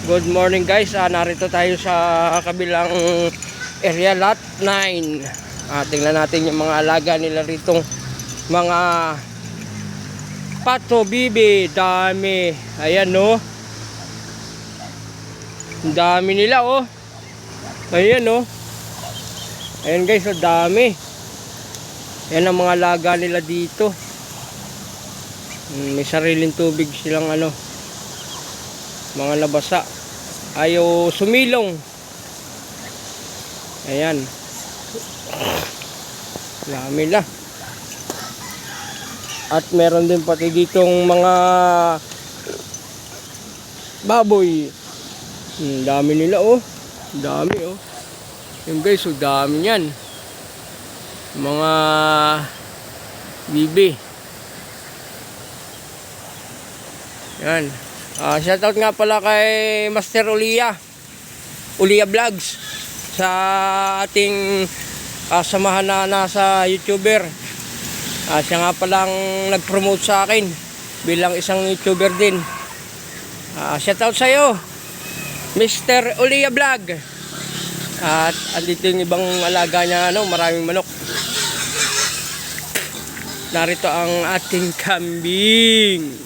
Good morning guys, narito tayo sa kabilang area lot 9. Tingnan natin yung mga alaga nila ritong mga pato, bibi, dami. Ayan no. Dami nila oh. Ayan no. Ayan guys, oh, dami. Ayan ang mga alaga nila dito. May sariling tubig silang ano, mga nabasa. Ayaw sumilong. Ayan. Dami na. At meron din pati ditong mga baboy. Dami nila oh. Dami oh. Yung guys, oh, dami yan. Mga bibi. Yan. Shoutout nga pala kay Master Ulia Vlogs sa ating samahan na nasa YouTuber. Siya nga palang nag-promote sa akin bilang isang YouTuber din. Shoutout sa iyo, Mr. Ulia Vlog. At andito yung ibang alaga niya, ano, maraming manok. Narito ang ating kambing.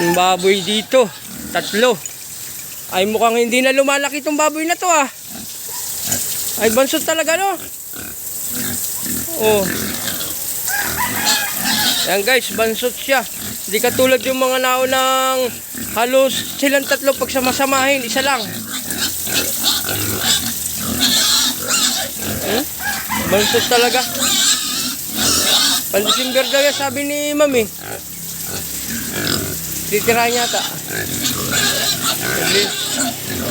Yung baboy dito, 3. Ay mukhang hindi na lumalaki itong baboy na to ah. Ay bansot talaga no. Oh. Yan guys, bansot siya. Hindi katulad yung mga naunang halos silang 3 pag samasamahin, isa lang. Bansot talaga. Pan-December daw yan, sabi ni Mami. Titira niya ata.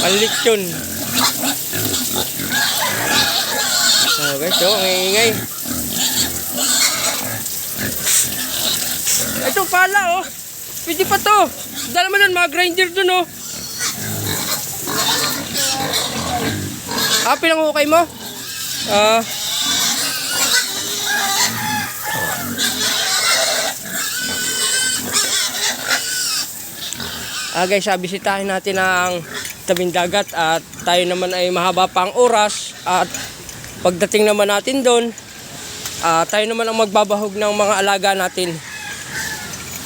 Ang lechon. Guys, oh, ang ingay. Ito pala, oh. Pwede pa to. Dala mo nun, mga grinder dun, oh. Pinanghukay mo? Guys, bisitahin natin ang tabing dagat at tayo naman ay mahaba pang oras at pagdating naman natin doon, tayo naman ang magbabahog ng mga alaga natin.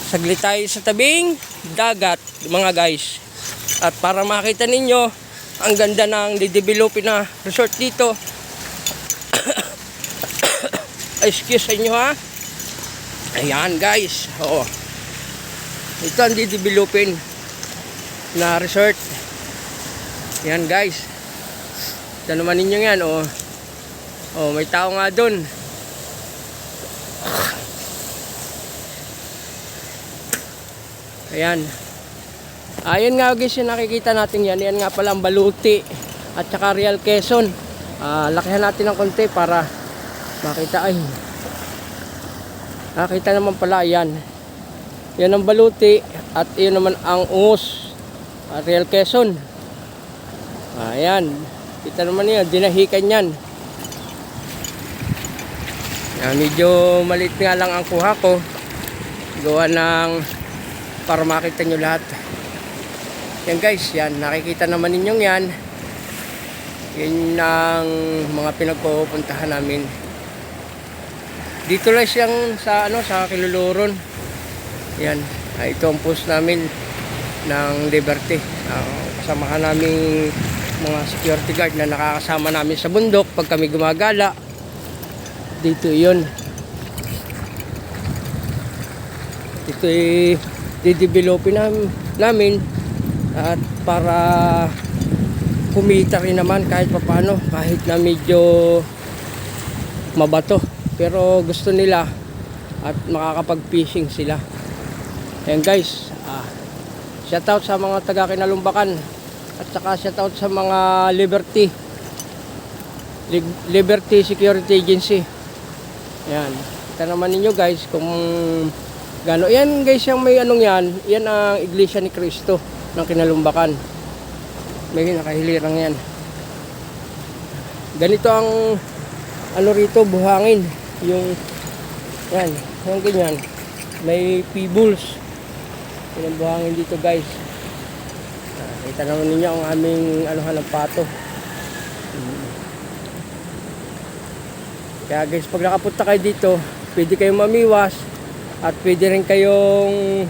Saglit tayo sa tabing dagat mga guys, at para makita ninyo ang ganda ng didevelopin na resort dito. Excuse nyo ha. Ayan guys, oo. Ito ang didevelopin na resort. Yan guys. Ito naman ninyo yan oh. Oh, may tao nga doon. Ayan. Ayan nga guys, yung nakikita natin yan. Yan nga pala ang Baluti at saka Real Quezon. Lakihan natin ng konti para makita. Ay, nakita naman pala yan. Yan ang Baluti at yun naman ang Ungos, Real Quezon. Ayan, kita naman yan, dinahikan yan. Medyo maliit nga lang ang kuha ko, gawa ng para makita nyo lahat. Yan guys, yan, nakikita naman ninyong yan. Yan ang mga pinagpupuntahan namin. Dito lang siyang sa, sa Kiluluron. Yan, ito ang post namin ng Liberty. Kasamahan namin mga security guard na nakakasama namin sa bundok pag kami gumagala. Dito yun. Ito i-developin namin at para kumita rin naman kahit papano, kahit na medyo mabato, pero gusto nila at makakapag-fishing sila. Ayan guys, shoutout sa mga taga Kinalumbakan at saka shoutout sa mga Liberty Security Agency. Ayan, kita naman ninyo guys kung gano. Yan guys, yung may anong yan ang Iglesia ni Cristo ng Kinalumbakan. May nakahilirang yan. Ganito ang ano rito, buhangin. Yung yan, yung ganyan. May pebbles. Yan ang buhangin dito guys. Kita naman ninyo ang aming anuhan ng pato. Kaya guys, pag nakapunta kayo dito, pwede kayong mamiwas at pwede rin kayong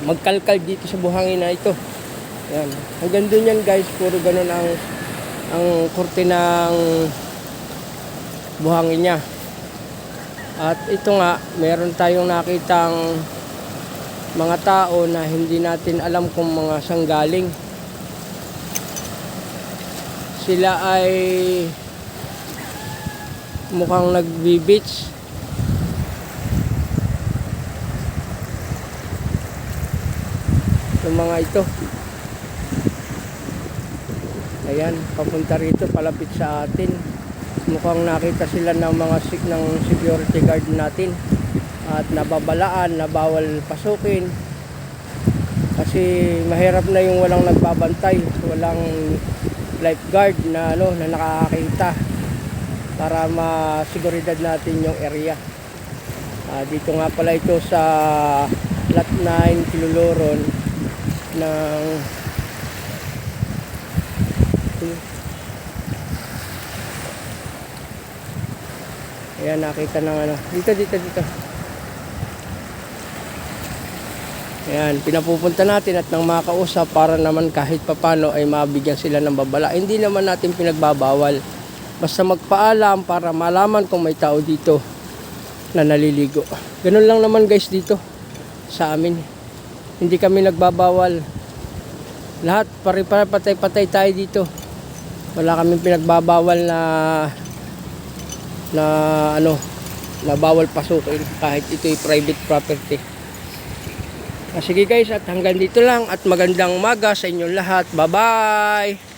magkalkal dito sa buhangin na ito. Yan. Hanggang dun yan guys, puro ganun ang kurte ng buhangin niya. At ito nga, meron tayong nakitang mga tao na hindi natin alam kung mga sanggaling. Sila ay mukhang nagbi-beach. Yung mga ito. Ayan, papunta rito, palapit sa atin. Mukhang nakita sila ng mga ng security guard natin. At nababalaan na bawal pasukin. Kasi mahirap na yung walang nagbabantay. Walang lifeguard na na nakakakita para masiguridad natin yung area. Dito nga pala ito sa Lot 9 Kiluloron ng ayan, nakita ng dito ayan, pinapupunta natin at nang makausap para naman kahit papano ay mabigyan sila ng babala. Hindi naman natin pinagbabawal, basta magpaalam para malaman kung may tao dito na naliligo. Ganun lang naman guys dito sa amin, hindi kami nagbabawal. Lahat pare-pare, patay-patay tayo dito. Wala kaming pinagbabawal na bawal pasukin kahit ito'y private property. Sige guys, at hanggang dito lang at magandang umaga sa inyong lahat. Bye bye.